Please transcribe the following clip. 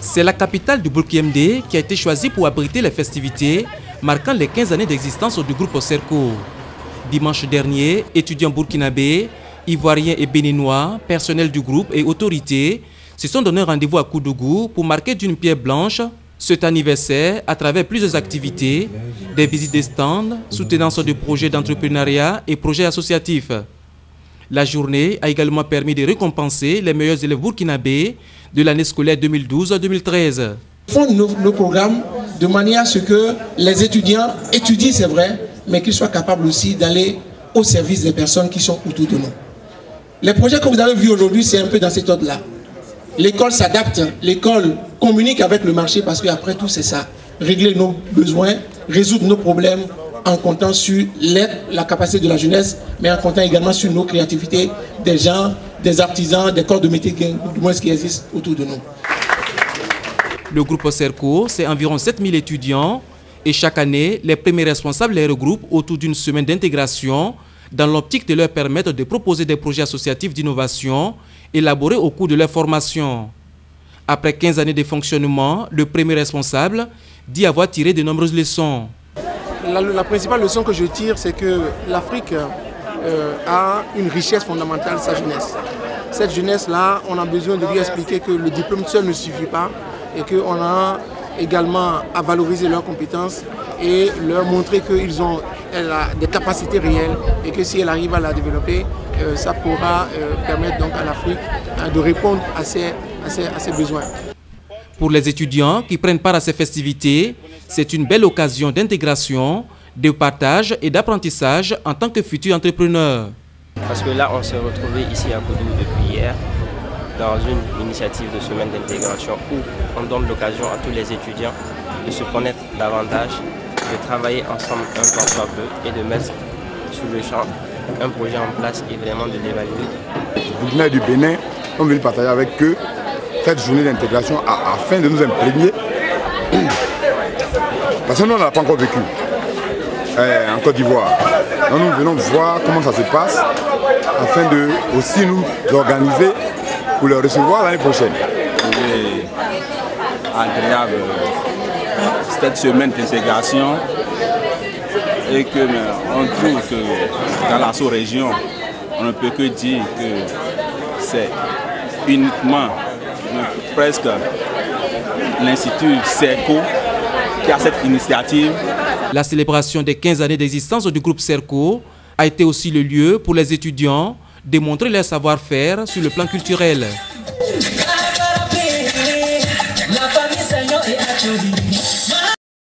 C'est la capitale du Burkina qui a été choisie pour abriter les festivités marquant les 15 années d'existence du groupe Serco. Dimanche dernier, étudiants burkinabés, ivoiriens et béninois, personnel du groupe et autorités se sont donné rendez-vous à Koudougou pour marquer d'une pierre blanche cet anniversaire à travers plusieurs activités, des visites de stands, soutenance de projets d'entrepreneuriat et projets associatifs. La journée a également permis de récompenser les meilleurs élèves burkinabés de l'année scolaire 2012-2013. Font nos programmes de manière à ce que les étudiants étudient, c'est vrai, mais qu'ils soient capables aussi d'aller au service des personnes qui sont autour de nous. Les projets que vous avez vus aujourd'hui, c'est un peu dans cet ordre-là. L'école s'adapte, l'école communique avec le marché parce qu'après tout, c'est ça. Régler nos besoins, résoudre nos problèmes en comptant sur l'aide, la capacité de la jeunesse, mais en comptant également sur nos créativités, des gens, des artisans, des corps de métier du moins qui existent autour de nous. Le groupe Serco, c'est environ 7000 étudiants et chaque année, les premiers responsables les regroupent autour d'une semaine d'intégration dans l'optique de leur permettre de proposer des projets associatifs d'innovation élaborés au cours de leur formation. Après 15 années de fonctionnement, le premier responsable dit avoir tiré de nombreuses leçons. La principale leçon que je tire, c'est que l'Afrique a une richesse fondamentale, sa jeunesse. Cette jeunesse-là, on a besoin de lui expliquer que le diplôme seul ne suffit pas et qu'on a également à valoriser leurs compétences et leur montrer qu'elle a des capacités réelles et que si elle arrive à la développer, ça pourra permettre donc à l'Afrique de répondre à ses besoins. Pour les étudiants qui prennent part à ces festivités, c'est une belle occasion d'intégration, de partage et d'apprentissage en tant que futurs entrepreneurs. Parce que là, on s'est retrouvés ici à Koudougou depuis hier, dans une initiative de semaine d'intégration où on donne l'occasion à tous les étudiants de se connaître davantage, de travailler ensemble un temps soit peu et de mettre sur le champ un projet en place et vraiment de l'évaluer. Les Burkinabés du Bénin ont venu partager avec eux cette journée d'intégration afin de nous imprégner. Parce que nous, on n'a pas encore vécu en Côte d'Ivoire. Nous venons voir comment ça se passe afin de aussi nous organiser pour le recevoir l'année prochaine. C'est agréable cette semaine d'intégration et que on trouve que dans la sous-région, on ne peut que dire que c'est uniquement presque l'Institut Serco qui a cette initiative. La célébration des 15 années d'existence du groupe Serco a été aussi le lieu pour les étudiants de montrer leur savoir-faire sur le plan culturel.